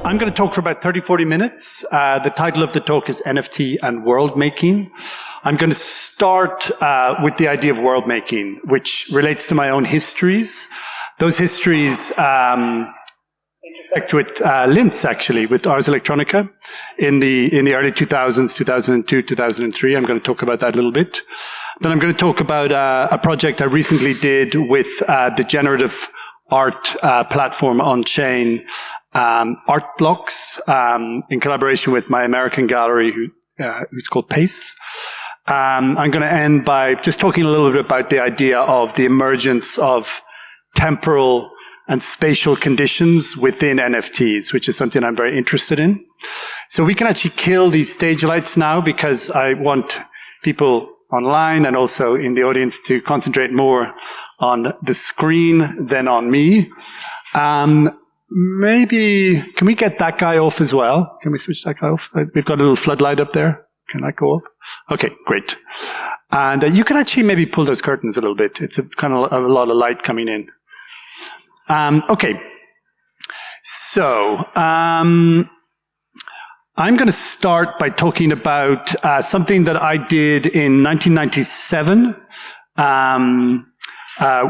I'm going to talk for about 30, 40 minutes. The title of the talk is NFT and world making. I'm going to start with the idea of world making, which relates to my own histories. Those histories intersect with Linz, actually, with Ars Electronica in the early 2000s, 2002, 2003. I'm going to talk about that a little bit. Then I'm going to talk about a project I recently did with the generative art platform on-chain, Art Blocks, in collaboration with my American gallery, who's called Pace. I'm going to end by just talking a little bit about the idea of the emergence of temporal and spatial conditions within NFTs, which is something I'm very interested in. So we can actually kill these stage lights now because I want people online and also in the audience to concentrate more on the screen than on me. Maybe, can we get that guy off as well? Can we switch that guy off? We've got a little floodlight up there. Can that go off? Okay, great. And you can actually maybe pull those curtains a little bit. It's kind of a lot of light coming in. Okay. So, I'm going to start by talking about something that I did in 1997,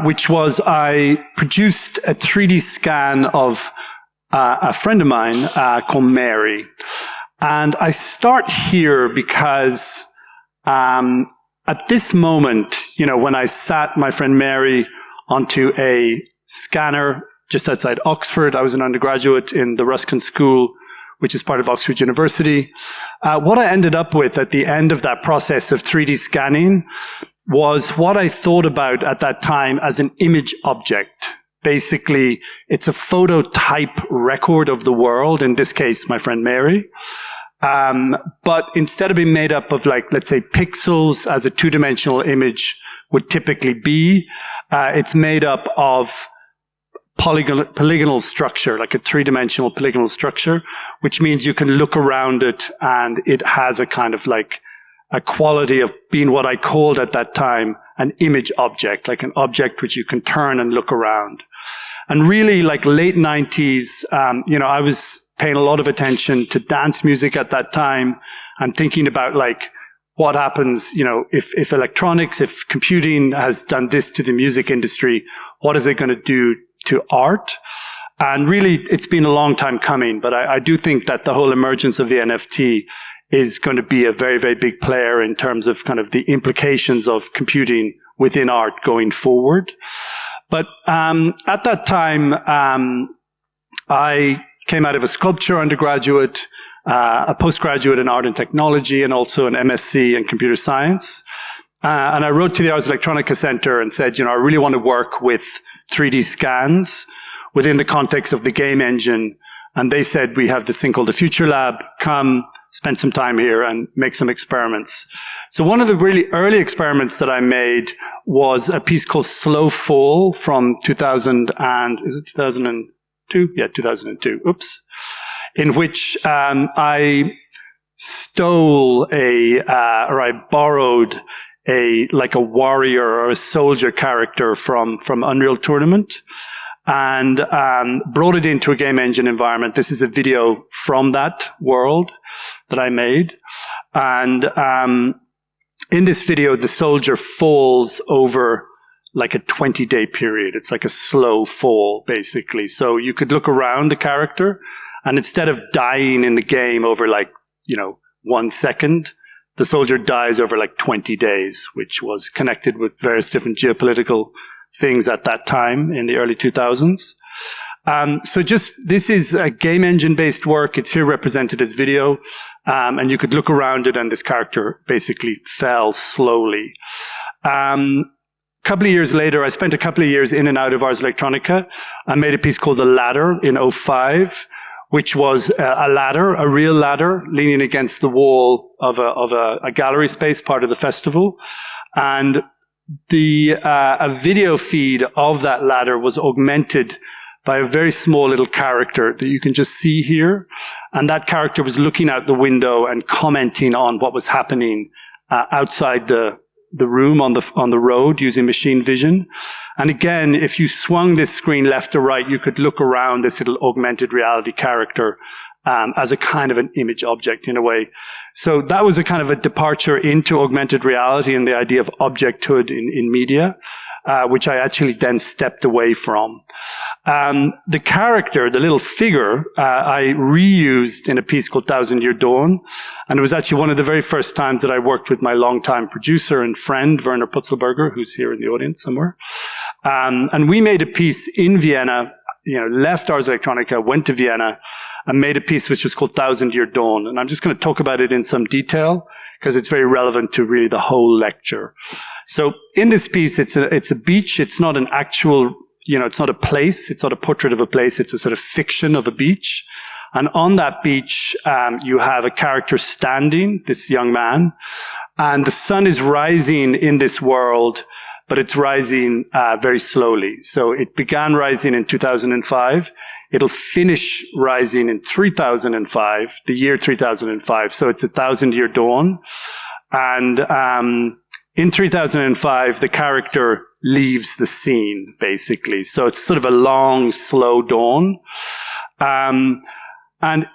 which was I produced a 3D scan of a friend of mine called Mary. And I start here because at this moment, you know, when I sat my friend Mary onto a scanner just outside Oxford, I was an undergraduate in the Ruskin School, which is part of Oxford University. What I ended up with at the end of that process of 3D scanning was what I thought about at that time as an image object. Basically, it's a phototype record of the world, in this case, my friend Mary. But instead of being made up of, like, let's say, pixels as a two-dimensional image would typically be, it's made up of polygonal structure, like a three-dimensional polygonal structure, which means you can look around it and it has a kind of like a quality of being what I called at that time an image object, like an object which you can turn and look around. And really, like late 90s, you know, I was paying a lot of attention to dance music at that time and thinking about like what happens, you know, if electronics, if computing has done this to the music industry, what is it going to do to art? And really, it's been a long time coming, but I do think that the whole emergence of the NFT is going to be a very, very big player in terms of kind of the implications of computing within art going forward. But at that time, I came out of a sculpture undergraduate, a postgraduate in art and technology, and also an MSc in computer science. And I wrote to the Ars Electronica Center and said, you know, I really want to work with 3D scans within the context of the game engine. And they said, we have this thing called the Future Lab. Come, spend some time here and make some experiments. So one of the really early experiments that I made was a piece called Slow Fall from 2000 and, is it 2002? Yeah, 2002. Oops. In which I stole or I borrowed like a warrior or a soldier character from Unreal Tournament and brought it into a game engine environment. This is a video from that world that I made. And in this video, the soldier falls over like a 20-day period. It's like a slow fall, basically. So you could look around the character, and instead of dying in the game over like, you know, 1 second, the soldier dies over like 20 days, which was connected with various different geopolitical things at that time in the early 2000s. So just, this is a game engine-based work. It's here represented as video. And you could look around it, and this character basically fell slowly. Couple of years later, I spent a couple of years in and out of Ars Electronica. I made a piece called The Ladder in 2005, which was a ladder, a real ladder, leaning against the wall of a gallery space, part of the festival. And a video feed of that ladder was augmented by a very small little character that you can just see here. And that character was looking out the window and commenting on what was happening outside the room on the road using machine vision. And again, if you swung this screen left to right, you could look around this little augmented reality character as a kind of an image object in a way. So that was a kind of a departure into augmented reality and the idea of objecthood in media, which I actually then stepped away from. The character, the little figure, I reused in a piece called 1,000 Year Dawn. And it was actually one of the very first times that I worked with my longtime producer and friend, Werner Putzelberger, who's here in the audience somewhere. And we made a piece in Vienna, left Ars Electronica, went to Vienna, and made a piece which was called 1,000 Year Dawn. And I'm just going to talk about it in some detail because it's very relevant to really the whole lecture. So in this piece, it's a beach. It's not an actual, it's not a place. It's not a portrait of a place. It's a sort of fiction of a beach. And on that beach, you have a character standing, this young man. And the sun is rising in this world, but it's rising very slowly. So it began rising in 2005. It'll finish rising in 3005, the year 3005. So it's 1,000 Year Dawn. And in 3005, the character leaves the scene, basically. So it's sort of a long, slow dawn. And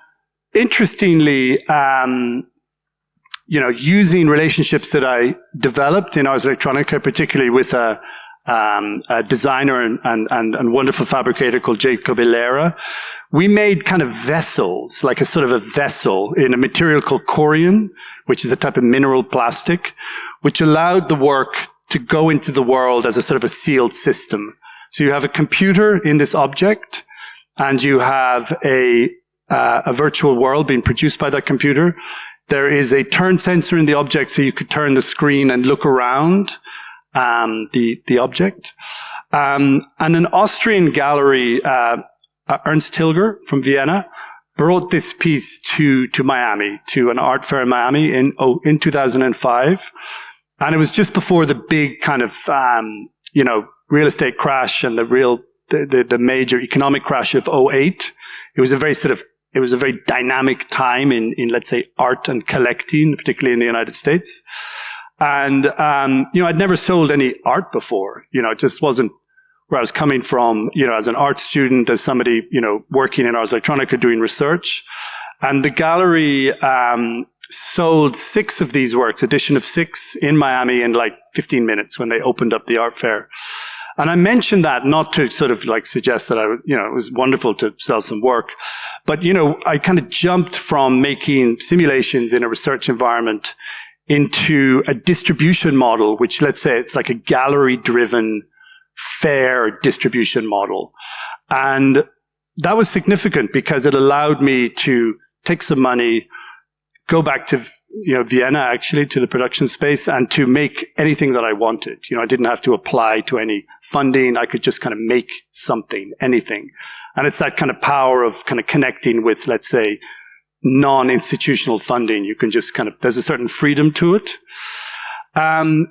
interestingly, using relationships that I developed in Ars Electronica, particularly with a designer and wonderful fabricator called Jacob Ilera, we made kind of vessels, like a sort of a vessel in a material called corian, which is a type of mineral plastic, which allowed the work to go into the world as a sort of a sealed system. So you have a computer in this object, and you have a virtual world being produced by that computer. There is a turn sensor in the object, so you could turn the screen and look around the object. And an Austrian gallery, Ernst Hilger from Vienna, brought this piece to Miami, to an art fair in Miami in 2005. And it was just before the big kind of, real estate crash and the major economic crash of '08. It was a very dynamic time in, let's say, art and collecting, particularly in the United States. And, I'd never sold any art before. It just wasn't where I was coming from, as an art student, as somebody, working in Ars Electronica doing research. And the gallery, sold 6 of these works, edition of 6 in Miami in like 15 minutes when they opened up the art fair. And I mentioned that not to sort of like suggest that it was wonderful to sell some work, but, I kind of jumped from making simulations in a research environment into a distribution model, which, let's say, it's like a gallery-driven fair distribution model. And that was significant because it allowed me to take some money, go back to Vienna, actually, to the production space, and to make anything that I wanted. I didn't have to apply to any funding. I could just kind of make something, anything. And it's that kind of power of kind of connecting with, let's say, non-institutional funding. You can just there's a certain freedom to it.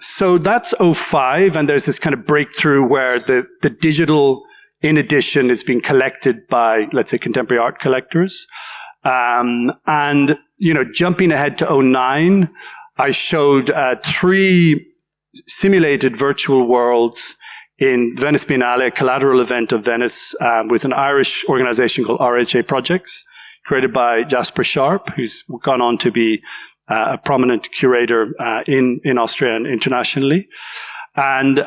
So that's '05, and there's this kind of breakthrough where the digital, in addition, is being collected by, let's say, contemporary art collectors. And, jumping ahead to '09, I showed 3 simulated virtual worlds in Venice Biennale, a collateral event of Venice, with an Irish organization called RHA Projects, created by Jasper Sharp, who's gone on to be a prominent curator in Austria and internationally. And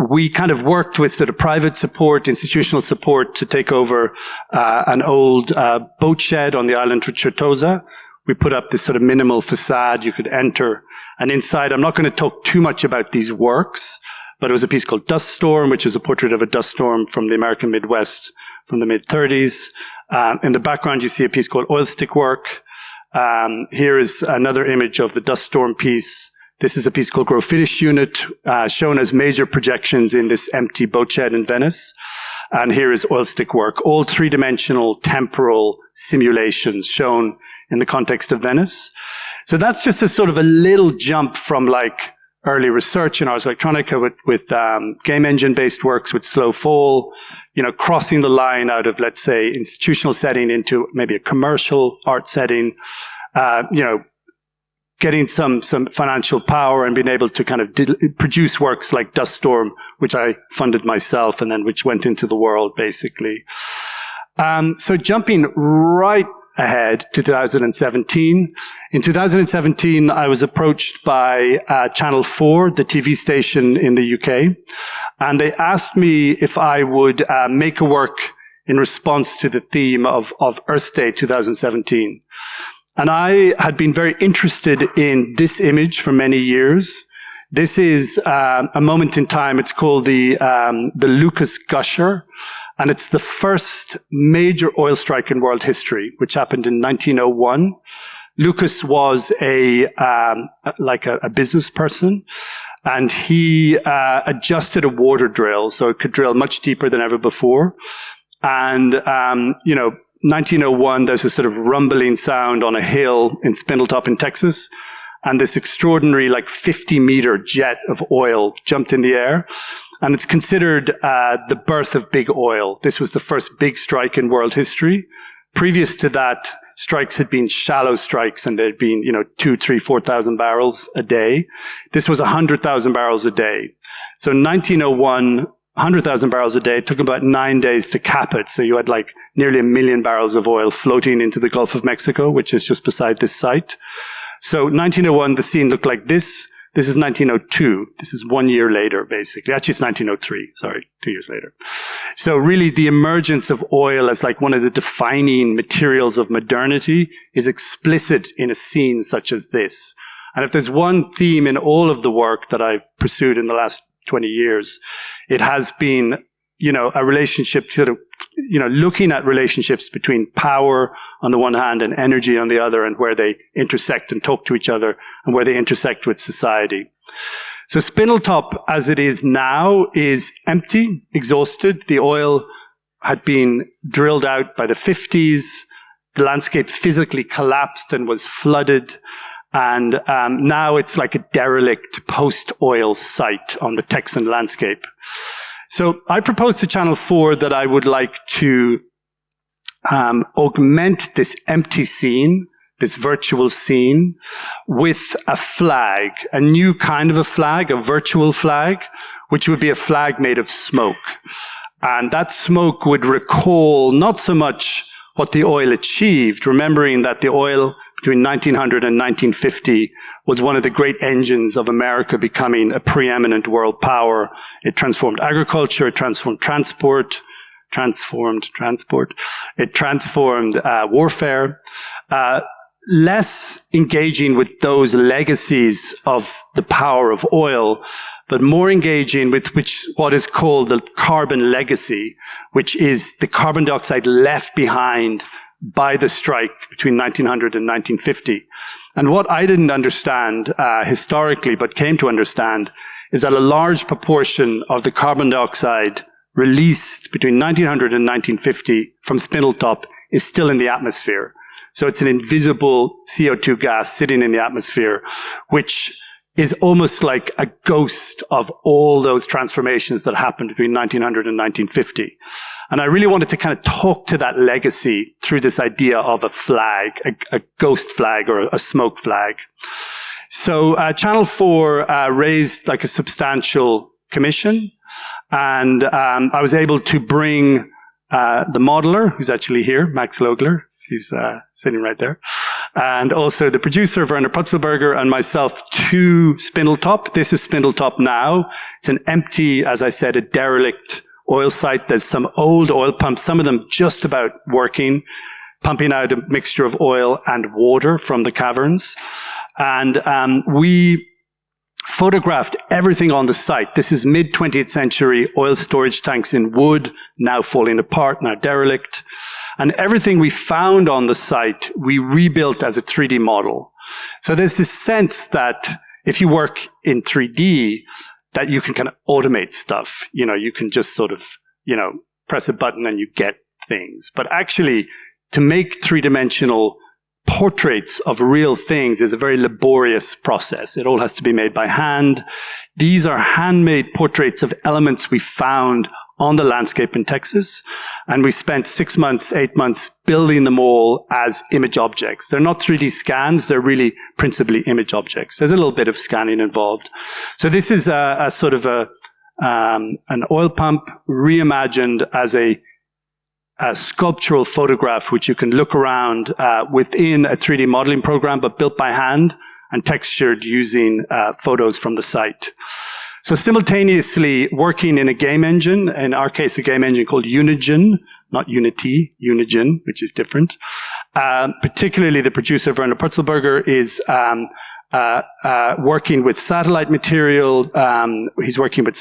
we kind of worked with sort of private support, institutional support to take over an old boat shed on the island of Certosa. We put up this sort of minimal facade you could enter. And inside, I'm not going to talk too much about these works, but it was a piece called Dust Storm, which is a portrait of a dust storm from the American Midwest from the mid-30s. In the background, you see a piece called Oil Stick Work. Here is another image of the dust storm piece. This is a piece called Grow Finish Unit, shown as major projections in this empty boat shed in Venice. And here is Oil Stick Work, all 3-dimensional temporal simulations shown in the context of Venice. So that's just a sort of a little jump from like early research in Ars Electronica with game engine-based works with Slow Fall, crossing the line out of, let's say, institutional setting into maybe a commercial art setting, getting some financial power and being able to kind of produce works like Dust Storm, which I funded myself and then which went into the world, basically. So jumping right ahead to 2017. In 2017, I was approached by Channel 4, the TV station in the UK, and they asked me if I would make a work in response to the theme of Earth Day 2017. And I had been very interested in this image for many years. This is a moment in time. It's called the Lucas Gusher. And it's the first major oil strike in world history, which happened in 1901. Lucas was a business person, and he adjusted a water drill so it could drill much deeper than ever before. And 1901, there's a sort of rumbling sound on a hill in Spindletop in Texas, and this extraordinary 50-meter jet of oil jumped in the air. And it's considered the birth of big oil. This was the first big strike in world history. Previous to that, strikes had been shallow strikes, and there'd been 2,000, 3,000, 4,000 barrels a day. This was 100,000 barrels a day. So in 1901, 100,000 barrels a day. It took about 9 days to cap it. So you had nearly 1 million barrels of oil floating into the Gulf of Mexico, which is just beside this site. So 1901, the scene looked like this. This is 1902. This is 1 year later, basically. Actually, it's 1903. Sorry, 2 years later. So really, the emergence of oil as one of the defining materials of modernity is explicit in a scene such as this. And if there's one theme in all of the work that I've pursued in the last 20 years, it has been, a relationship sort of, looking at relationships between power on the one hand and energy on the other, and where they intersect and talk to each other and where they intersect with society. So Spindletop, as it is now, is empty, exhausted. The oil had been drilled out by the 50s. The landscape physically collapsed and was flooded. And now it's like a derelict post-oil site on the Texan landscape. So I proposed to Channel 4 that I would like to augment this empty scene, this virtual scene, with a flag, a new kind of a flag, a virtual flag, which would be a flag made of smoke. And that smoke would recall not so much what the oil achieved, remembering that the oil between 1900 and 1950 was one of the great engines of America becoming a preeminent world power. It transformed agriculture, it transformed transport, it transformed warfare. Less engaging with those legacies of the power of oil, but more engaging with what is called the carbon legacy, which is the carbon dioxide left behind by the strike between 1900 and 1950. And what I didn't understand historically, but came to understand, is that a large proportion of the carbon dioxide released between 1900 and 1950 from Spindletop is still in the atmosphere. So it's an invisible CO2 gas sitting in the atmosphere, which is almost like a ghost of all those transformations that happened between 1900 and 1950. And I really wanted to kind of talk to that legacy through this idea of a flag, a ghost flag or a smoke flag. So Channel 4 raised a substantial commission, and I was able to bring the modeler, who's actually here, Max Logler. He's sitting right there. And also the producer, Werner Putzelberger, and myself to Spindletop. This is Spindletop now. It's an empty, as I said, a derelict oil site. There's some old oil pumps, some of them just about working, pumping out a mixture of oil and water from the caverns. And we photographed everything on the site. This is mid-20th century oil storage tanks in wood, now falling apart, now derelict. And everything we found on the site, we rebuilt as a 3D model. So there's this sense that if you work in 3D, that you can kind of automate stuff. You can just sort of, press a button and you get things. But actually, to make three-dimensional portraits of real things is a very laborious process. It all has to be made by hand. These are handmade portraits of elements we found on the landscape in Texas. And we spent 6 months, 8 months building them all as image objects. They're not 3D scans, they're really principally image objects. There's a little bit of scanning involved. So this is a sort of an oil pump reimagined as a sculptural photograph, which you can look around within a 3D modeling program, but built by hand and textured using photos from the site. So simultaneously working in a game engine, in our case, a game engine called Unigen, not Unity, Unigen, which is different. Particularly the producer, Werner Purzelberger, is working with satellite material. He's working with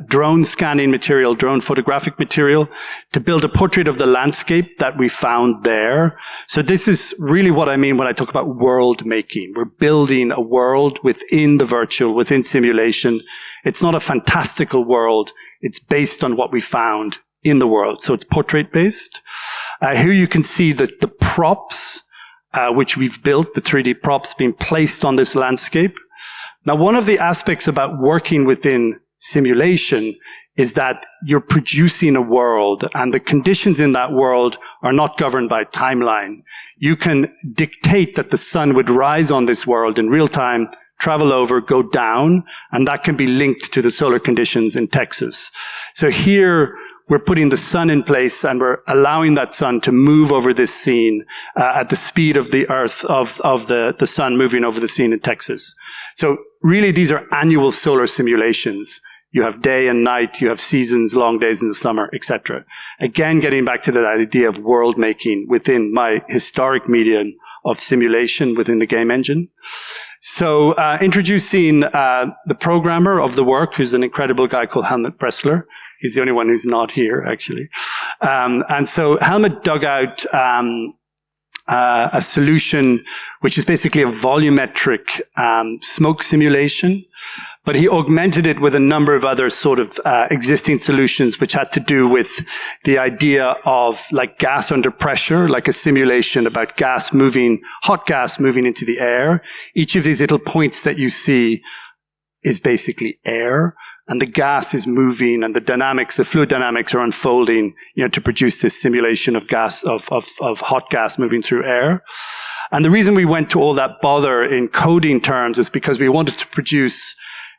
drone scanning material, drone photographic material to build a portrait of the landscape that we found there. So this is really what I mean when I talk about world making. We're building a world within the virtual, within simulation. It's not a fantastical world. It's based on what we found in the world. So it's portrait based. Here you can see that the props, which we've built, the 3D props being placed on this landscape. Now, one of the aspects about working within simulation is that you're producing a world, and the conditions in that world are not governed by timeline. You can dictate that the sun would rise on this world in real time, travel over, go down, and that can be linked to the solar conditions in Texas. So here, we're putting the sun in place, and we're allowing that sun to move over this scene at the speed of the Earth, of the sun moving over the scene in Texas. So really, these are annual solar simulations. You have day and night, you have seasons, long days in the summer, etc. Again, getting back to that idea of world making within my historic medium of simulation within the game engine. So introducing the programmer of the work, who's an incredible guy called Helmut Bressler. He's the only one who's not here, actually. And so Helmut dug out a solution which is basically a volumetric smoke simulation, but he augmented it with a number of other sort of existing solutions which had to do with the idea of like gas under pressure, like a simulation about gas moving, hot gas moving into the air. Each of these little points that you see is basically air, and the gas is moving, and the dynamics, the fluid dynamics are unfolding, to produce this simulation of gas, of hot gas moving through air. And the reason we went to all that bother in coding terms is because we wanted to produce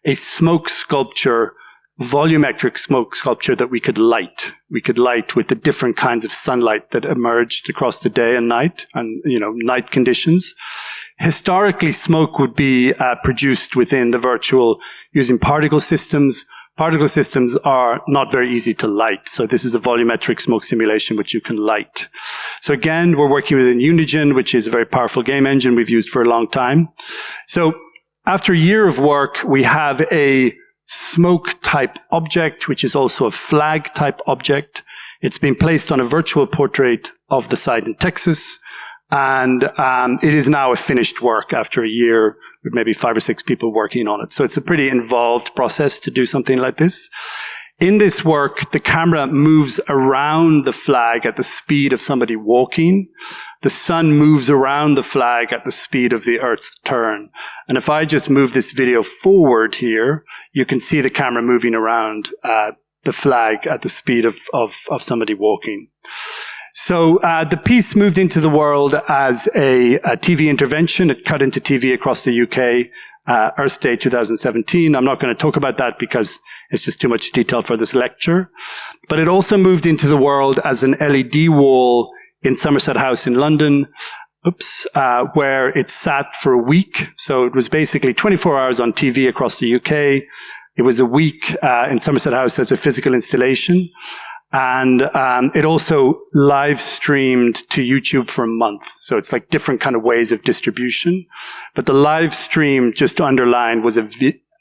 a smoke sculpture, volumetric smoke sculpture that we could light. We could light with the different kinds of sunlight that emerged across the day and night, and, night conditions. Historically, smoke would be produced within the virtual using particle systems. Particle systems are not very easy to light. So this is a volumetric smoke simulation which you can light. So again, we're working with Unigen, which is a very powerful game engine we've used for a long time. So after a year of work, we have a smoke type object, which is also a flag type object. It's been placed on a virtual portrait of the site in Texas. And it is now a finished work after a year with maybe 5 or 6 people working on it. So it's a pretty involved process to do something like this. In this work, the camera moves around the flag at the speed of somebody walking. The sun moves around the flag at the speed of the Earth's turn. And if I just move this video forward here, you can see the camera moving around the flag at the speed of somebody walking. So the piece moved into the world as a TV intervention. It cut into TV across the UK, Earth Day 2017. I'm not going to talk about that because it's just too much detail for this lecture. But it also moved into the world as an LED wall in Somerset House in London, where it sat for a week. So it was basically 24 hours on TV across the UK. It was a week in Somerset House as a physical installation. And it also live streamed to YouTube for a month. So it's like different kind of ways of distribution. But the live stream, just to underline, was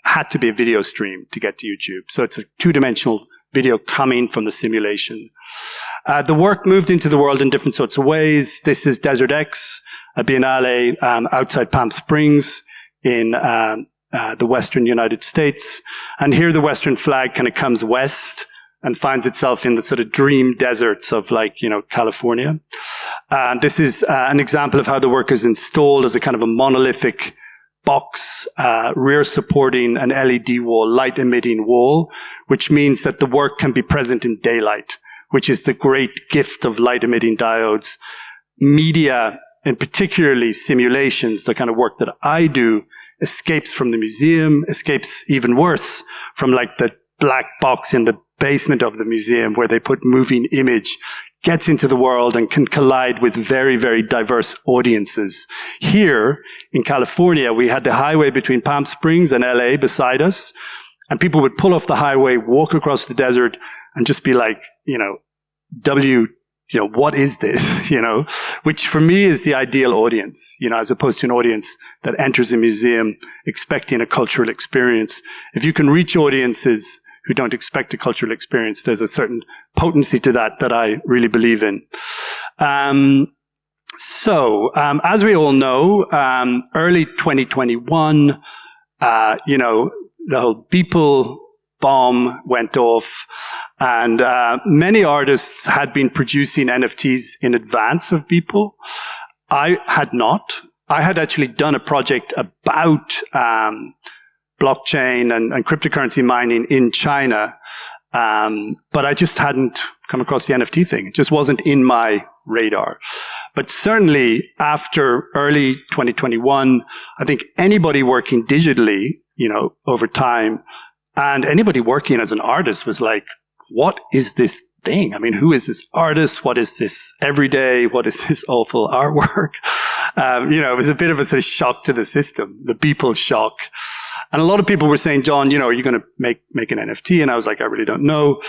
had to be a video stream to get to YouTube. So it's a 2-dimensional video coming from the simulation. The work moved into the world in different sorts of ways. This is Desert X, a biennale outside Palm Springs in the western United States. And here the western flag kind of comes west and finds itself in the sort of dream deserts of California. This is an example of how the work is installed as a kind of a monolithic box, rear supporting an LED wall, light emitting wall, which means that the work can be present in daylight, which is the great gift of light emitting diodes. Media, and particularly simulations, the kind of work that I do, escapes from the museum, escapes even worse from like the black box in the basement of the museum where they put moving image, gets into the world and can collide with very, very diverse audiences. Here in California, we had the highway between Palm Springs and LA beside us, and people would pull off the highway, walk across the desert, and just be like, what is this? Which for me is the ideal audience, as opposed to an audience that enters a museum expecting a cultural experience. If you can reach audiences who don't expect a cultural experience, there's a certain potency to that I really believe in. As we all know, early 2021, the whole Beeple bomb went off, and many artists had been producing NFTs in advance of Beeple. I had not. I had actually done a project about blockchain and cryptocurrency mining in China, but I just hadn't come across the NFT thing. It just wasn't in my radar. But certainly after early 2021, I think anybody working digitally, over time, and anybody working as an artist was like, what is this thing? I mean, who is this artist? What is this everyday? What is this awful artwork? It was a bit of a sort of shock to the system, the Beeple shock. And a lot of people were saying, John, are you going to make an NFT? And I was like, I really don't know.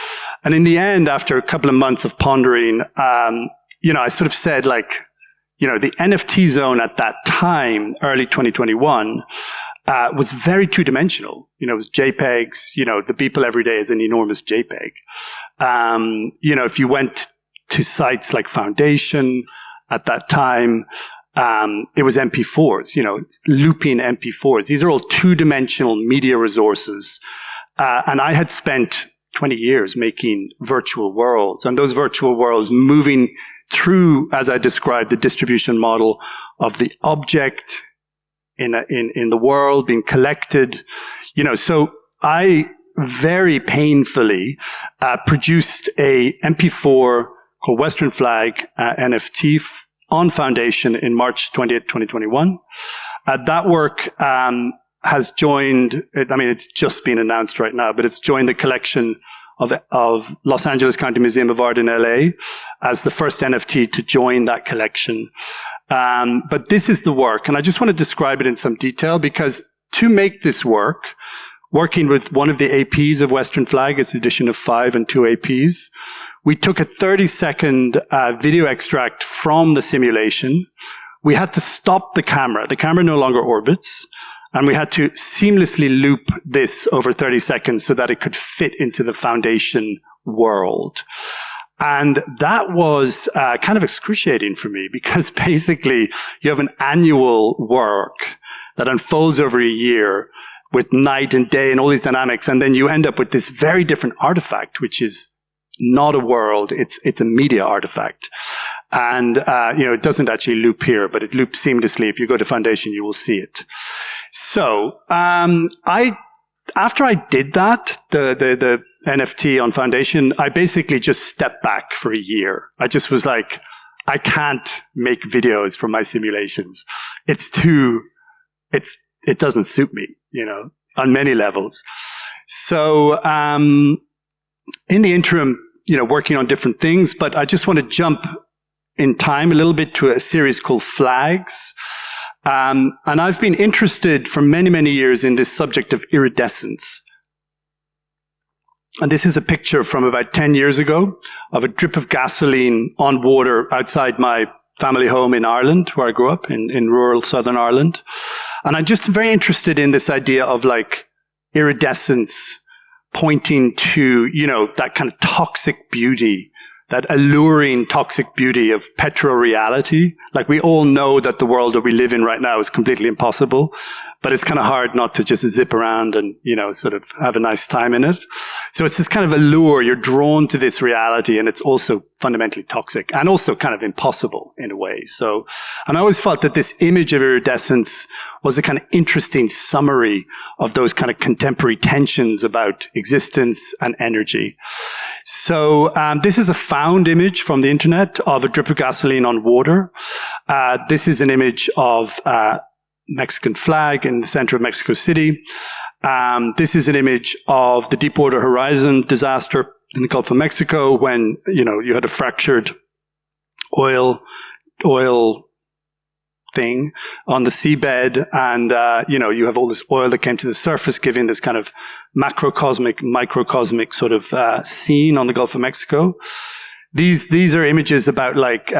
And in the end, after a couple of months of pondering, I sort of said like, the NFT zone at that time, early 2021, was very two-dimensional. It was JPEGs. The Beeple every day is an enormous JPEG. If you went to sites like Foundation at that time, it was MP4s, looping MP4s. These are all two-dimensional media resources. And I had spent 20 years making virtual worlds, and those virtual worlds moving through, as I described, the distribution model of the object in the world being collected. So I very painfully produced a MP4 called Western Flag NFT on Foundation in March 20th, 2021. That work has joined, it's just been announced right now, but it's joined the collection of Los Angeles County Museum of Art in LA as the first NFT to join that collection. But this is the work, and I just want to describe it in some detail, because to make this work, working with one of the APs of Western Flag, it's edition of 5 and 2 APs, we took a 30-second video extract from the simulation. We had to stop the camera. The camera no longer orbits. And we had to seamlessly loop this over 30 seconds so that it could fit into the Foundation world. And that was kind of excruciating for me, because basically you have an annual work that unfolds over a year with night and day and all these dynamics. And then you end up with this very different artifact, which is not a world. It's a media artifact. And, it doesn't actually loop here, but it loops seamlessly. If you go to Foundation, you will see it. So, after I did that, the NFT on Foundation, I basically just stepped back for a year. I just was like, I can't make videos for my simulations. It doesn't suit me, on many levels. So, in the interim, working on different things, but I just want to jump in time a little bit to a series called Flags. And I've been interested for many, many years in this subject of iridescence. And this is a picture from about 10 years ago of a drip of gasoline on water outside my family home in Ireland, where I grew up in rural Southern Ireland. And I'm just very interested in this idea of like iridescence pointing to, that kind of toxic beauty, that alluring toxic beauty of petro reality. Like we all know that the world that we live in right now is completely impossible, but it's kind of hard not to just zip around and, sort of have a nice time in it. So it's this kind of allure. You're drawn to this reality, and it's also fundamentally toxic and also kind of impossible in a way. So, and I always felt that this image of iridescence was a kind of interesting summary of those kind of contemporary tensions about existence and energy. So this is a found image from the internet of a drip of gasoline on water. This is an image of Mexican flag in the center of Mexico City. This is an image of the Deepwater Horizon disaster in the Gulf of Mexico when, you had a fractured oil thing on the seabed, and you have all this oil that came to the surface, giving this kind of macrocosmic, microcosmic sort of scene on the Gulf of Mexico. These are images about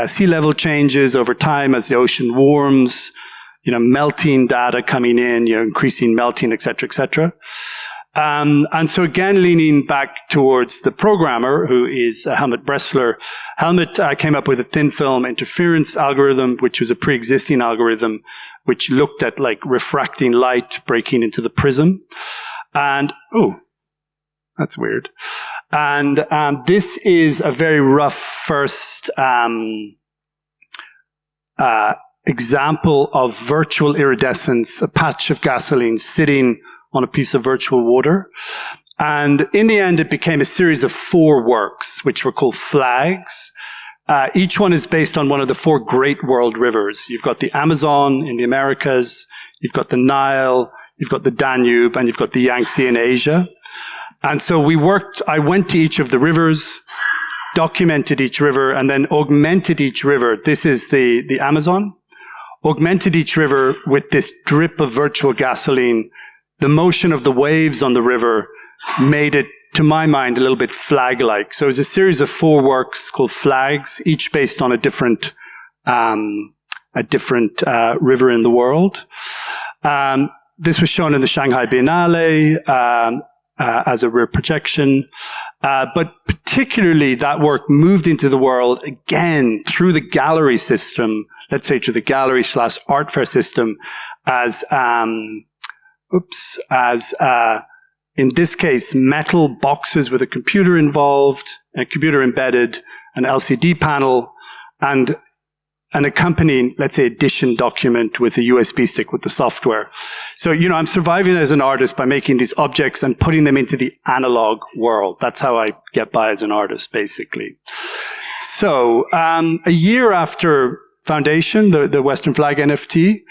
sea level changes over time as the ocean warms, melting data coming in, increasing melting, et cetera, et cetera. And so again, leaning back towards the programmer, who is Helmut Bressler. Helmut came up with a thin film interference algorithm, which was a pre-existing algorithm, which looked at refracting light breaking into the prism. And, that's weird. And this is a very rough first example of virtual iridescence, a patch of gasoline sitting on a piece of virtual water. And in the end, it became a series of 4 works, which were called flags. Each one is based on one of the 4 great world rivers. You've got the Amazon in the Americas, you've got the Nile, you've got the Danube, and you've got the Yangtze in Asia. And so I went to each of the rivers, documented each river, and then augmented each river. This is the Amazon. Augmented each river with this drip of virtual gasoline. The motion of the waves on the river made it, to my mind, a little bit flag-like. So it was a series of 4 works called flags, each based on a different river in the world. This was shown in the Shanghai Biennale as a rear projection. But particularly that work moved into the world again through the gallery system, let's say through the gallery/art fair system as in this case, metal boxes with a computer involved, a computer embedded, an LCD panel, and an accompanying, let's say, edition document with a USB stick with the software. So, I'm surviving as an artist by making these objects and putting them into the analog world. That's how I get by as an artist, basically. So, a year after Foundation, the Western Flag NFT,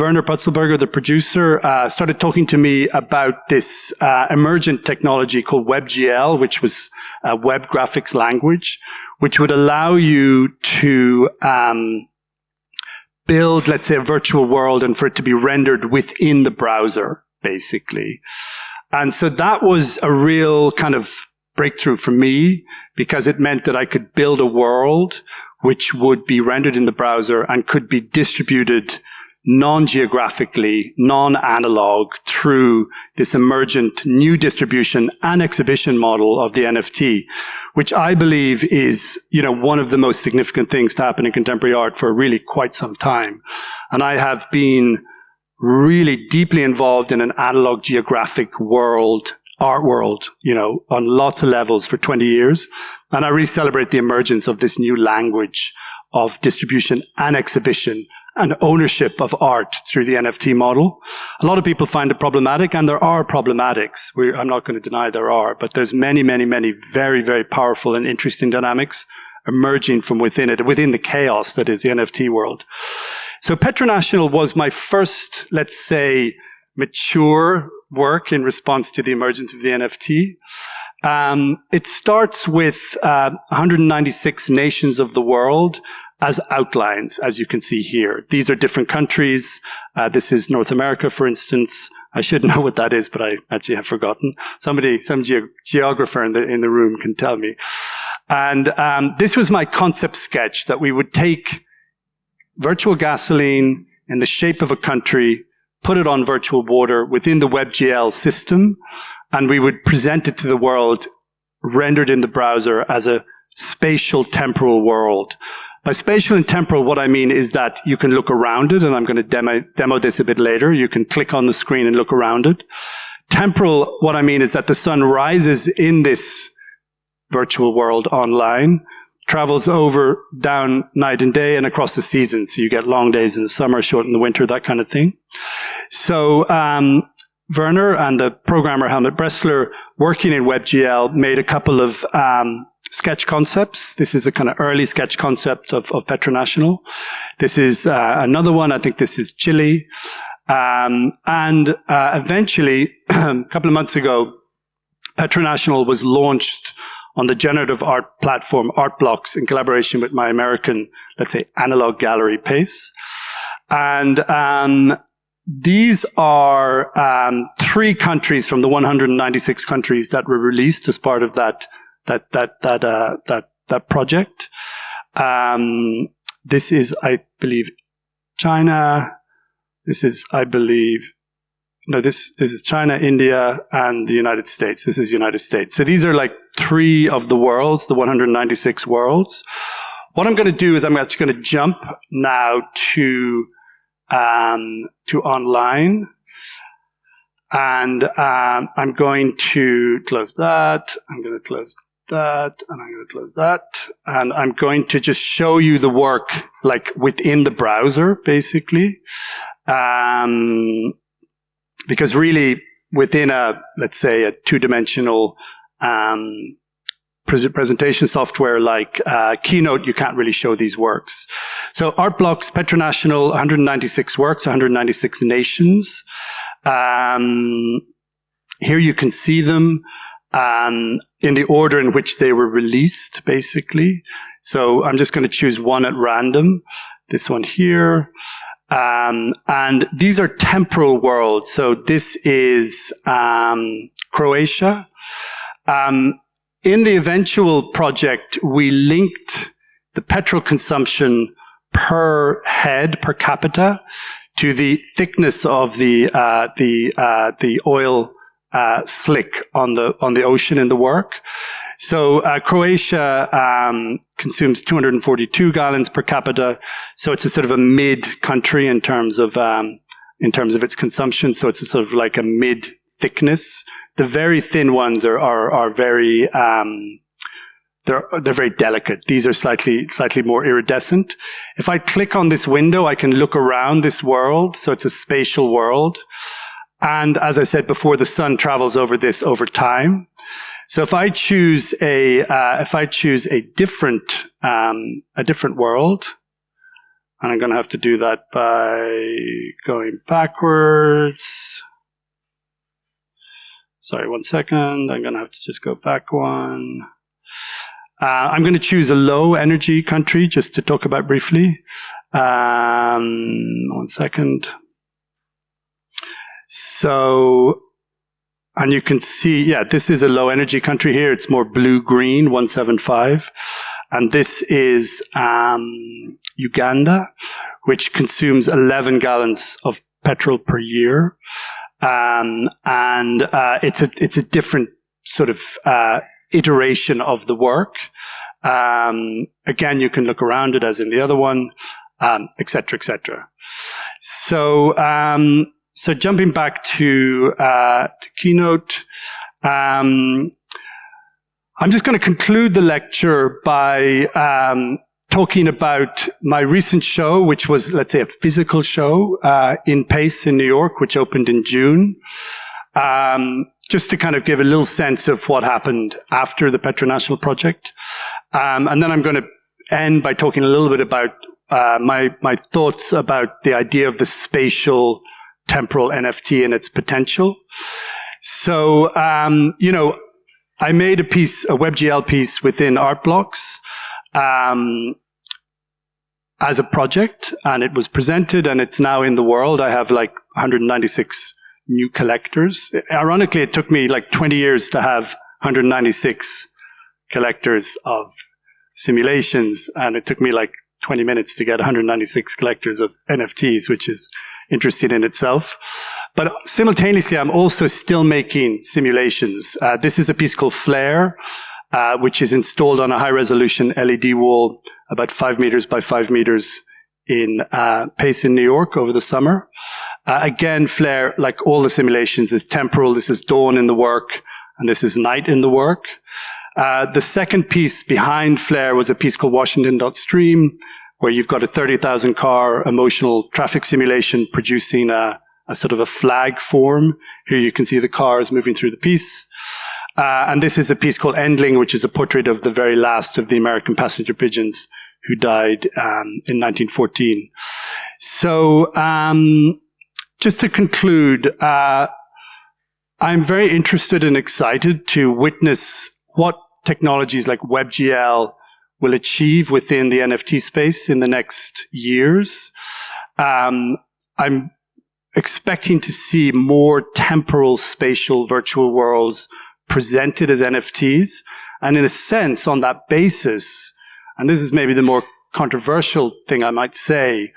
Werner Putzelberger, the producer, started talking to me about this emergent technology called WebGl, which was a web graphics language, which would allow you to build, let's say, a virtual world and for it to be rendered within the browser, basically. And so that was a real kind of breakthrough for me, because it meant that I could build a world which would be rendered in the browser and could be distributed non-geographically, non-analog through this emergent new distribution and exhibition model of the NFT, which I believe is, one of the most significant things to happen in contemporary art for really quite some time. And I have been really deeply involved in an analog geographic art world, on lots of levels for 20 years. And I really celebrate the emergence of this new language of distribution and exhibition and ownership of art through the NFT model. A lot of people find it problematic, and there are problematics. I'm not going to deny there are, but there's many, many, many very, very powerful and interesting dynamics emerging from within it, within the chaos that is the NFT world. So Petro National was my first, let's say, mature work in response to the emergence of the NFT. It starts with 196 nations of the world as outlines, as you can see here. These are different countries. This is North America, for instance. I should know what that is, but I actually have forgotten. Some geographer in the room can tell me. And this was my concept sketch, that we would take virtual gasoline in the shape of a country, put it on virtual water within the WebGl system, and we would present it to the world rendered in the browser as a spatial temporal world. By spatial and temporal, what I mean is that you can look around it, and I'm going to demo this a bit later. You can click on the screen and look around it. Temporal, what I mean is that the sun rises in this virtual world online, travels over, down, night and day, and across the seasons. So you get long days in the summer, short in the winter, that kind of thing. So Werner and the programmer Helmut Bressler, working in WebGl, made a couple of sketch concepts. This is a kind of early sketch concept of Petro National. This is another one. I think this is Chile. Eventually, a couple of months ago, Petro National was launched on the generative art platform Artblocks in collaboration with my American, let's say, analog gallery Pace. And these are 3 countries from the 196 countries that were released as part of that project. This is, I believe, China. This is, I believe, no, this is China, India, and the United States. This is United States. So these are like 3 of the worlds, the 196 worlds. What I'm going to do is I'm actually going to jump now to online. And I'm going to close that. I'm going to close that. And I'm going to close that. And I'm going to just show you the work like within the browser, basically. Because really within let's say a 2-dimensional presentation software like Keynote, you can't really show these works. So Artblocks, Petro National, 196 works, 196 nations. Here you can see them in the order in which they were released, basically. So I'm just going to choose one at random. This one here. And these are temporal worlds. So this is Croatia. In the eventual project, we linked the petrol consumption per head, per capita, to the thickness of the oil slick on the ocean in the work. So Croatia consumes 242 gallons per capita. So it's a sort of a mid country in terms of its consumption. So it's a sort of like a mid thickness. The very thin ones are very they're very delicate. These are slightly more iridescent. If I click on this window, I can look around this world. So it's a spatial world. And as I said before, the sun travels over this over time. So if I choose a different world, and I'm going to have to do that by going backwards. Sorry, 1 second. I'm going to have to just go back one. I'm going to choose a low energy country just to talk about briefly. 1 second. So, and you can see, yeah, this is a low energy country here. It's more blue-green, 175. And this is Uganda, which consumes 11 gallons of petrol per year. It's a different sort of iteration of the work. Again, you can look around it as in the other one, et cetera, et cetera. So jumping back to Keynote, I'm just going to conclude the lecture by talking about my recent show, which was, let's say, a physical show in Pace in New York, which opened in June. Just to kind of give a little sense of what happened after the Petro National project. And then I'm going to end by talking a little bit about my thoughts about the idea of the spatial temporal NFT and its potential. So, I made a WebGl piece within Artblocks as a project, and it was presented, and it's now in the world. I have like 196 new collectors. Ironically, it took me like 20 years to have 196 collectors of simulations, and it took me like 20 minutes to get 196 collectors of NFTs, which is interesting in itself. But simultaneously, I'm also still making simulations. This is a piece called Flare. which is installed on a high-resolution LED wall about 5 meters by 5 meters in Pace in New York over the summer. Again, Flare, like all the simulations, is temporal. This is dawn in the work, and this is night in the work. The second piece behind Flare was a piece called Washington.stream, where you've got a 30,000 car emotional traffic simulation producing a sort of a flag form. Here you can see the cars moving through the piece. And this is a piece called Endling, which is a portrait of the very last of the American passenger pigeons who died in 1914. So just to conclude, I'm very interested and excited to witness what technologies like WebGl will achieve within the NFT space in the next years. I'm expecting to see more temporal, spatial, virtual worlds presented as NFTs. And in a sense, on that basis, and this is maybe the more controversial thing I might say,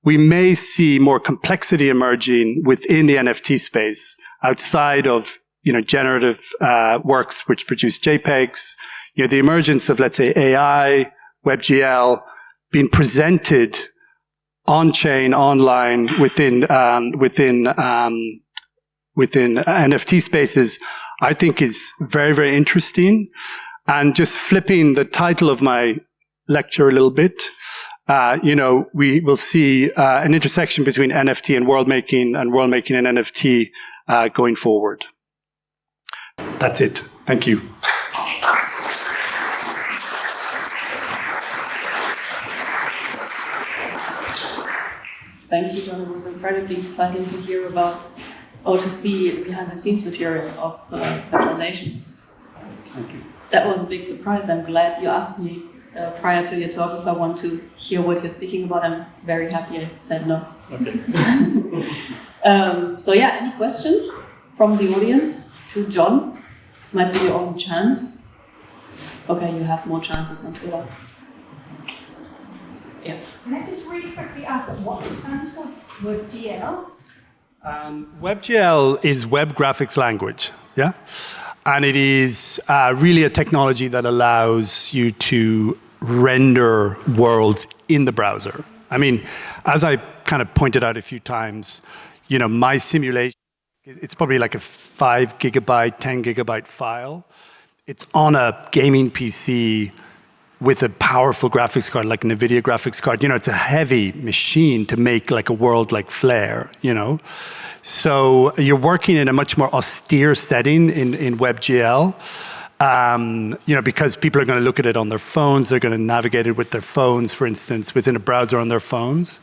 we may see more complexity emerging within the NFT space outside of, generative works which produce JPEGs. The emergence of, let's say, AI, WebGL being presented on-chain, online, within NFT spaces, I think is very, very interesting. And just flipping the title of my lecture a little bit, we will see an intersection between NFT and worldmaking and NFT going forward. That's it. Thank you. Thank you, John. It was incredibly exciting to hear about, or to see behind-the-scenes material of Petro National. Thank you. That was a big surprise. I'm glad you asked me prior to your talk if I want to hear what you're speaking about. I'm very happy I said no. Okay. So yeah, any questions from the audience to John? Might be your own chance. Okay, you have more chances on Twitter. Yeah. Can I just really quickly ask what stands for WebGL? WebGL is web graphics language, yeah? And it is really a technology that allows you to render worlds in the browser. I mean, as I kind of pointed out a few times, my simulation, it's probably like a 5 gigabyte, 10 gigabyte file. It's on a gaming PC with a powerful graphics card, like an NVIDIA graphics card. It's a heavy machine to make like a world like Flare, So you're working in a much more austere setting in WebGL, because people are going to look at it on their phones. They're going to navigate it with their phones, for instance, within a browser on their phones.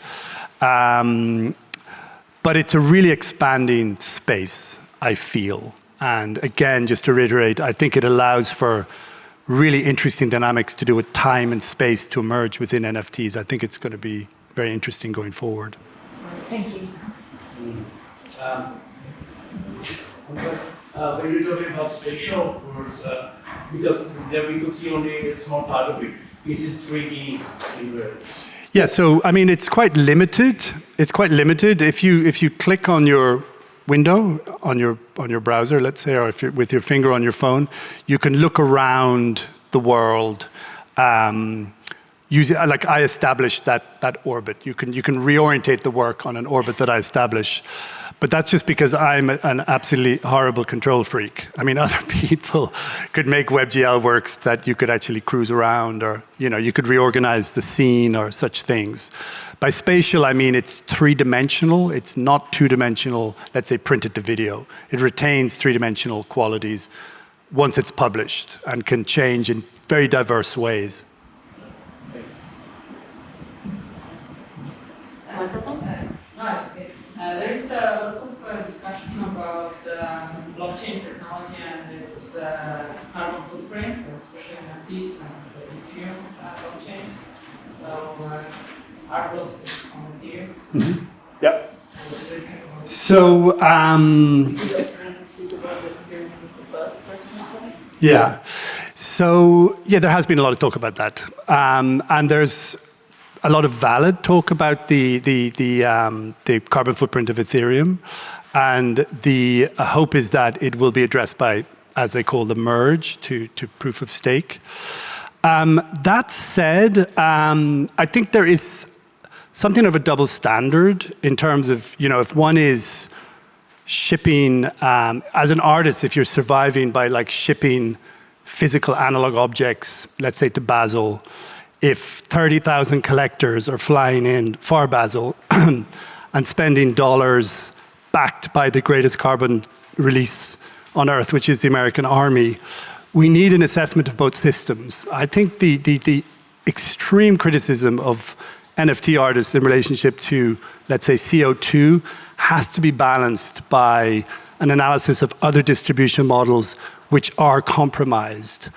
But it's a really expanding space, I feel. And again, just to reiterate, I think it allows for really interesting dynamics to do with time and space to emerge within NFTs. I think it's going to be very interesting going forward. Thank you. When you're talking about spatial worlds, because there we could see only a small part of it, is it 3D anywhere? Yeah, so I mean, it's quite limited. It's quite limited. If you click on your window on your browser, let's say, or if you're with your finger on your phone, you can look around the world. Using, like I established that orbit. You can reorientate the work on an orbit that I establish. But that's just because I'm an absolutely horrible control freak. I mean, other people could make WebGL works that you could actually cruise around, or you could reorganize the scene or such things. By spatial, I mean it's three-dimensional. It's not two-dimensional, let's say, printed to video. It retains three-dimensional qualities once it's published and can change in very diverse ways. There's a lot of discussion about blockchain technology and its carbon footprint, especially NFTs and the Ethereum blockchain. So, are blocks on Ethereum? Mm-hmm. Yep. So, yeah. So, yeah, there has been a lot of talk about that, and there's a lot of valid talk about the carbon footprint of Ethereum, and the hope is that it will be addressed by as they call the merge to proof of stake. That said, I think there is something of a double standard in terms of, if one is shipping, as an artist, if you're surviving by like shipping physical analog objects, let's say to Basel, if 30,000 collectors are flying in for Basel and spending dollars backed by the greatest carbon release on Earth, which is the American Army, we need an assessment of both systems. I think the extreme criticism of NFT artists in relationship to, let's say, CO2 has to be balanced by an analysis of other distribution models which are compromised.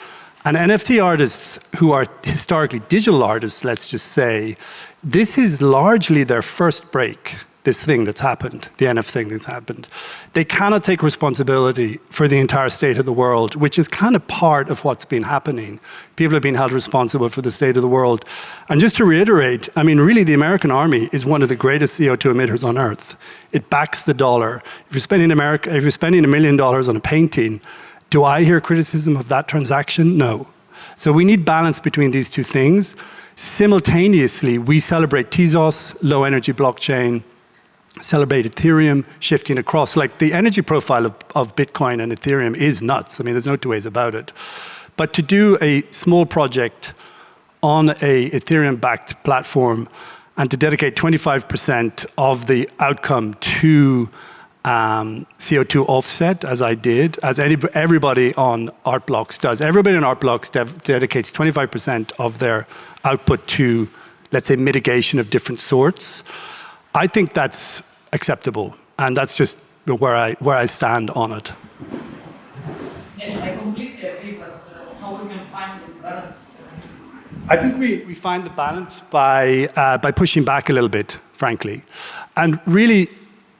And NFT artists who are historically digital artists, let's just say, this is largely their first break, this thing that's happened, the NF thing that's happened. They cannot take responsibility for the entire state of the world, which is kind of part of what's been happening. People have been held responsible for the state of the world. And just to reiterate, I mean, really, the American Army is one of the greatest CO2 emitters on Earth. It backs the dollar. If you're spending $1 million on a painting, do I hear criticism of that transaction? No. So we need balance between these two things. Simultaneously, we celebrate Tezos, low energy blockchain, celebrate Ethereum, shifting across. Like the energy profile of Bitcoin and Ethereum is nuts. I mean, there's no two ways about it. But to do a small project on a Ethereum-backed platform and to dedicate 25% of the outcome to CO2 offset, as I did, as everybody on Art Blocks does. Everybody on Art Blocks dedicates 25% of their output to, let's say, mitigation of different sorts. I think that's acceptable, and that's just where I stand on it. Yeah, I completely agree, but how we can find this balance? I think we find the balance by pushing back a little bit, frankly. And really,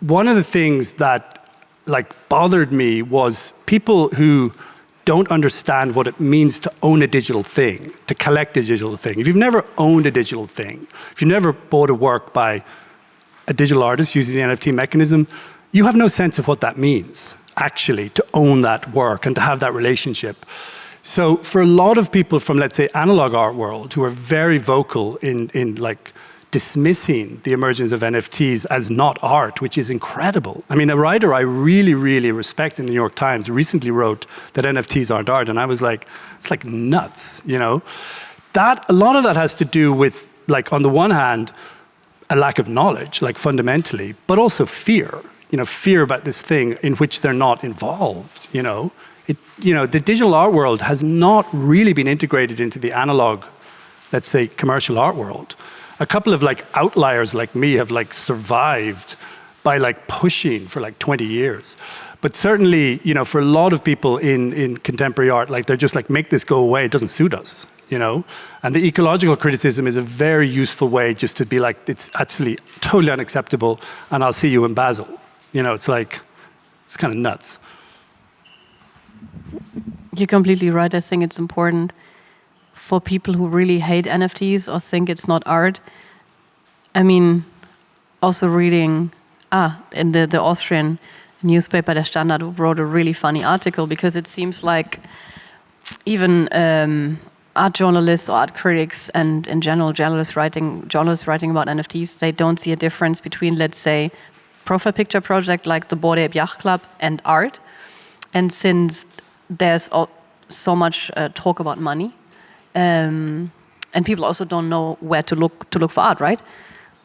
one of the things that bothered me was people who don't understand what it means to own a digital thing, to collect a digital thing. If you've never owned a digital thing, if you've never bought a work by a digital artist using the NFT mechanism, you have no sense of what that means, actually, to own that work and to have that relationship. So for a lot of people from, let's say, analog art world who are very vocal in dismissing the emergence of NFTs as not art, which is incredible. I mean, a writer I really, really respect in the New York Times recently wrote that NFTs aren't art, and I was like, it's like nuts, That, a lot of that has to do with, on the one hand, a lack of knowledge, fundamentally, but also fear, fear about this thing in which they're not involved, The digital art world has not really been integrated into the analog, let's say, commercial art world. A couple of outliers like me have survived by pushing for 20 years. But certainly, for a lot of people in contemporary art, they're just make this go away, it doesn't suit us, And the ecological criticism is a very useful way just to be it's actually totally unacceptable and I'll see you in Basel. It's kind of nuts. You're completely right. I think it's important for people who really hate NFTs or think it's not art. I mean, also reading, in the Austrian newspaper, Der Standard, wrote a really funny article because it seems like even art journalists or art critics and in general journalists writing about NFTs, they don't see a difference between, let's say, profile picture project like the Bored Ape Yacht Club and art. And since there's so much talk about money, and people also don't know where to look for art, right?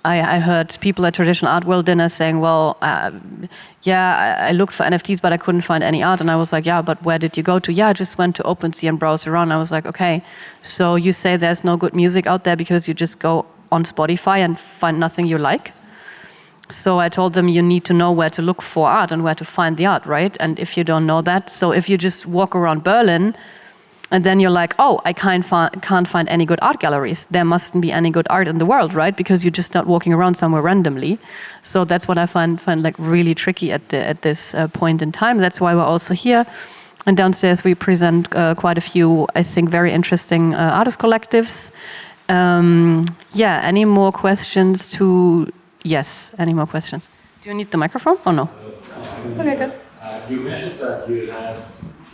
I heard people at Traditional Art World dinner saying, well, I looked for NFTs, but I couldn't find any art. And I was like, yeah, but where did you go to? Yeah, I just went to OpenSea and browsed around. I was like, okay, so you say there's no good music out there because you just go on Spotify and find nothing you like? So I told them you need to know where to look for art and where to find the art, right? And if you don't know that, so if you just walk around Berlin and then you're like, oh, I can't find any good art galleries. There mustn't be any good art in the world, right? Because you're just not walking around somewhere randomly. So that's what I find really tricky at this point in time. That's why we're also here. And downstairs we present quite a few, I think, very interesting artist collectives. Any more questions to... Yes, any more questions? Do you need the microphone or no? Okay, good. You mentioned that you had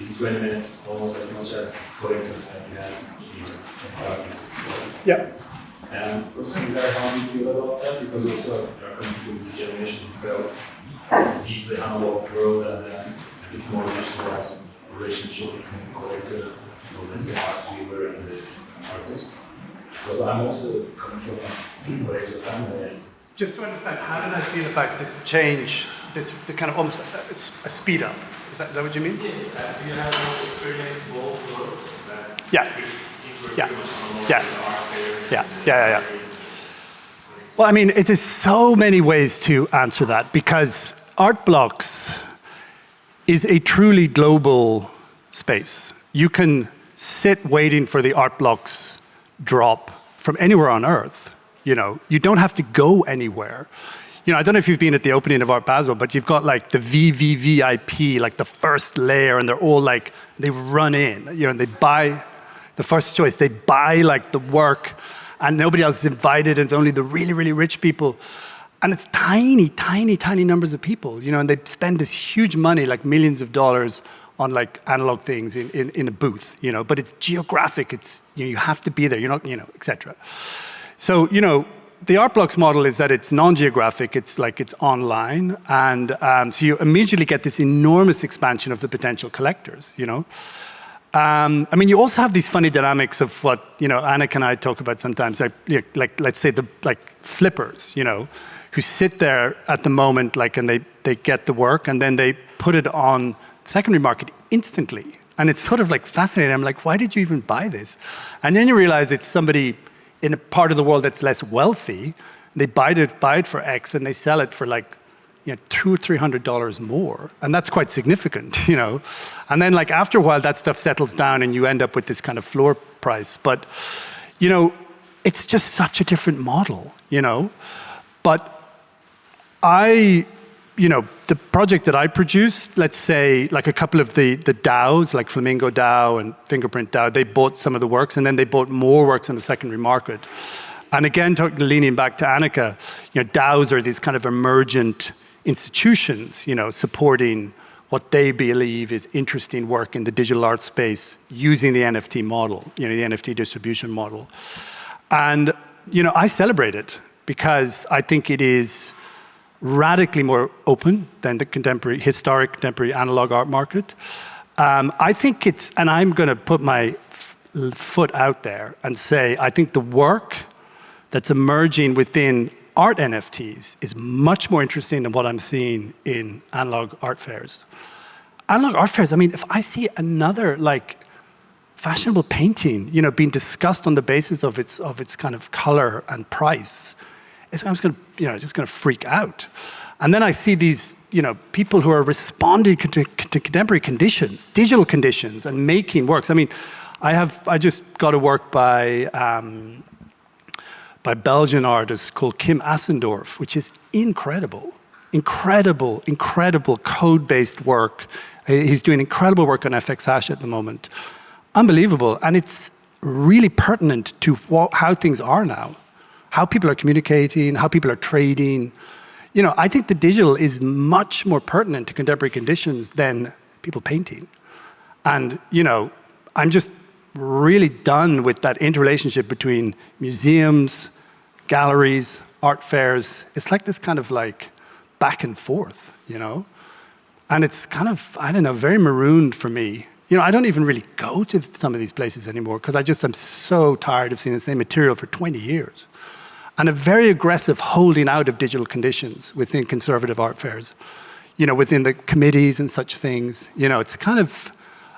in 20 minutes almost as much as collectors that we have here in South. Yeah. And first thing is that how do you feel about that? Because also you're coming to the generation who felt deeply analog world and then a bit more digitalized relationship between the collector, or let's say art viewer and the artist. Because I'm also coming from a collector family. Just to understand, how did I feel about this change, the kind of almost a speed up? Is that what you mean? Yes, as you have also experienced both worlds. Yeah. These were Yeah. pretty much analog Yeah. to the art players. Yeah. Well, I mean, it is so many ways to answer that because Art Blocks is a truly global space. You can sit waiting for the Art Blocks drop from anywhere on Earth. You know, you don't have to go anywhere. You know, I don't know if you've been at the opening of Art Basel, but you've got like the VVVIP, like the first layer, and they're all like, they run in, you know, and they buy the first choice. They buy like the work, and nobody else is invited, and it's only the really, really rich people. And it's tiny, tiny, tiny numbers of people, you know, and they spend this huge money, like millions of dollars, on like analog things in a booth, you know, but it's geographic. It's, you have to be there, you're not, you know, etc. So, you know, the Art Blocks model is that it's non-geographic, it's like it's online, and so you immediately get this enormous expansion of the potential collectors, you know. I mean, you also have these funny dynamics of what, you know, Annika and I talk about sometimes, like let's say the like flippers, you know, who sit there at the moment, like, and they get the work, and then they put it on secondary market instantly. And it's sort of like fascinating. I'm like, why did you even buy this? And then you realize it's somebody in a part of the world that's less wealthy. They buy it for X and they sell it for like, you know, $200 or $300 more. And that's quite significant, you know. And then like after a while, that stuff settles down and you end up with this kind of floor price. But, you know, it's just such a different model, you know. But you know, the project that I produced, let's say like a couple of the DAOs, like Flamingo DAO and Fingerprint DAO, they bought some of the works and then they bought more works on the secondary market. And again, leaning back to Annika, you know, DAOs are these kind of emergent institutions, you know, supporting what they believe is interesting work in the digital art space using the NFT model, you know, the NFT distribution model. And, you know, I celebrate it because I think it is radically more open than the historic contemporary analog art market. I think it's, and I'm going to put my foot out there and say, I think the work that's emerging within art NFTs is much more interesting than what I'm seeing in analog art fairs. Analog art fairs, I mean, if I see another like fashionable painting, you know, being discussed on the basis of its kind of color and price, I'm just going to, you know, just going to freak out. And then I see these, you know, people who are responding to contemporary conditions, digital conditions, and making works. I mean, I just got a work by Belgian artist called Kim Assendorf, which is incredible, incredible code-based work. He's doing incredible work on FX Hash at the moment. Unbelievable, and it's really pertinent to how things are now. How people are communicating, how people are trading. You know, I think the digital is much more pertinent to contemporary conditions than people painting. And, you know, I'm just really done with that interrelationship between museums, galleries, art fairs. It's like this kind of like back and forth, you know? And it's kind of, I don't know, very marooned for me. You know, I don't even really go to some of these places anymore because I'm so tired of seeing the same material for 20 years. And a very aggressive holding out of digital conditions within conservative art fairs, you know, within the committees and such things. You know, it's kind of,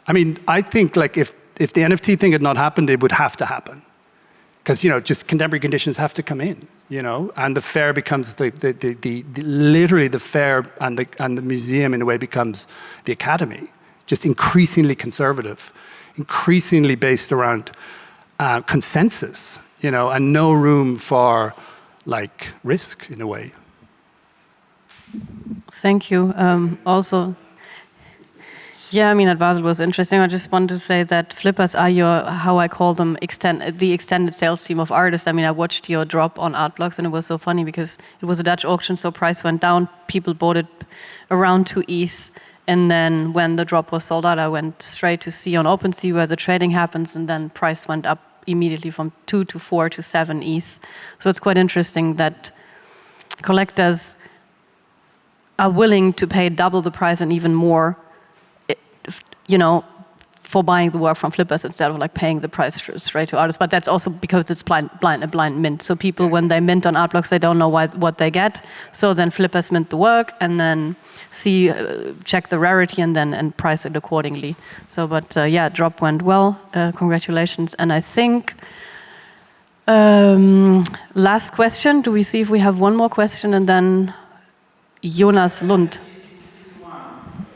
I mean, I think like if the NFT thing had not happened, it would have to happen. Because, you know, just contemporary conditions have to come in, you know, and the fair becomes literally the fair and the museum in a way becomes the academy, just increasingly conservative, increasingly based around consensus. You know, and no room for like risk in a way. Thank you. Also, yeah, I mean, at Basel was interesting. I just wanted to say that flippers are how I call them, the extended sales team of artists. I mean, I watched your drop on Art Blocks and it was so funny because it was a Dutch auction, so price went down. People bought it around 2 ETH. And then when the drop was sold out, I went straight to see on OpenSea where the trading happens, and then price went up immediately from 2 to 4 to 7 ETH. So it's quite interesting that collectors are willing to pay double the price and even more, for buying the work from flippers instead of like paying the price straight to artists. But that's also because it's a blind mint. So people, when they mint on art blocks, they don't know what they get. So then flippers mint the work and then check the rarity and price it accordingly. So, but drop went well. Congratulations. And I think last question. Do we see if we have one more question and then Jonas Lund.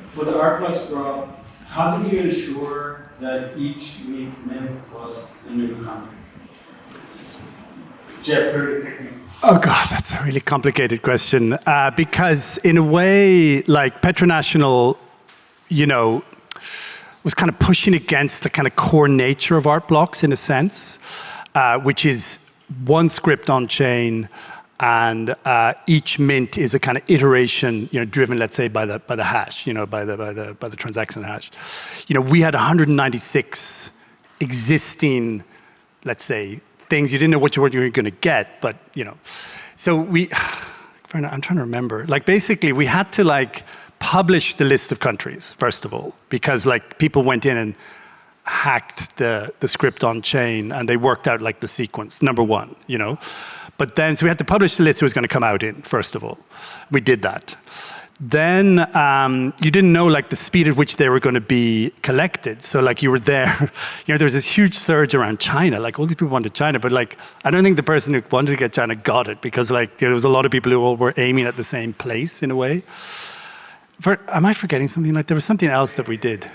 For the art blocks drop, how did you ensure that each unique mint was a new country? Pretty technical. Oh God, that's a really complicated question. Because in a way, like Petro National, was kind of pushing against the kind of core nature of art blocks in a sense, which is one script on chain, and each mint is a kind of iteration, driven, let's say, by the hash, by the transaction hash. We had 196 existing, let's say, things. You didn't know what you were going to get, but so I'm trying to remember. Like basically, we had to publish the list of countries first of all, because people went in and hacked the script on chain and they worked out the sequence, number one, But then, so we had to publish the list it was going to come out in, first of all. We did that. Then you didn't know the speed at which they were going to be collected. So you were there, there was this huge surge around China. All these people wanted China, but I don't think the person who wanted to get China got it, because there was a lot of people who all were aiming at the same place in a way. Am I forgetting something? There was something else that we did.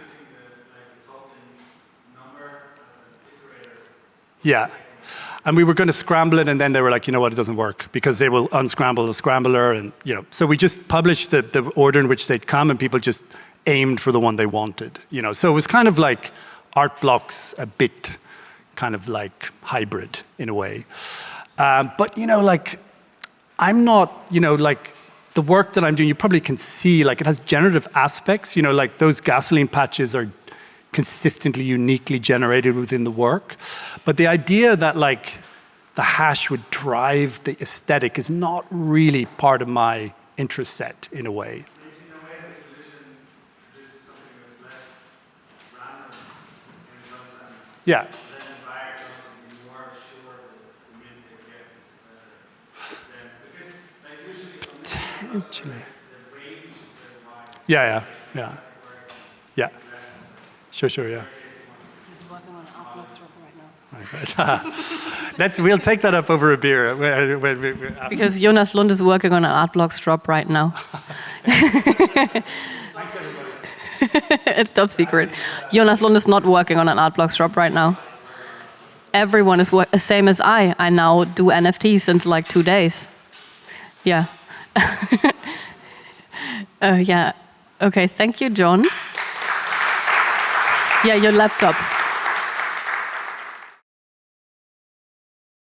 Yeah. And we were going to scramble it, and then they were like, you know what, it doesn't work, because they will unscramble the scrambler, and So we just published the order in which they'd come, and people just aimed for the one they wanted, So it was kind of like art blocks, a bit kind of hybrid in a way. But I'm not, the work that I'm doing, you probably can see, it has generative aspects, those gasoline patches are consistently, uniquely generated within the work. But the idea that the hash would drive the aesthetic is not really part of my interest set in a way. In a way, the solution produces something that's less random in some sense. Yeah. Then the buyer can also be more sure that the mint they get is better. Because usually Potentially. the range is very wide. Yeah. Sure, yeah. He's working on art blocks right now. We'll take that up over a beer. Because Jonas Lund is working on an art blocks drop right now. It's top secret. Jonas Lund is not working on an art blocks drop right now. Everyone is same as I. I now do NFTs since 2 days. Yeah. Yeah. Okay, thank you, John. Yeah, your laptop.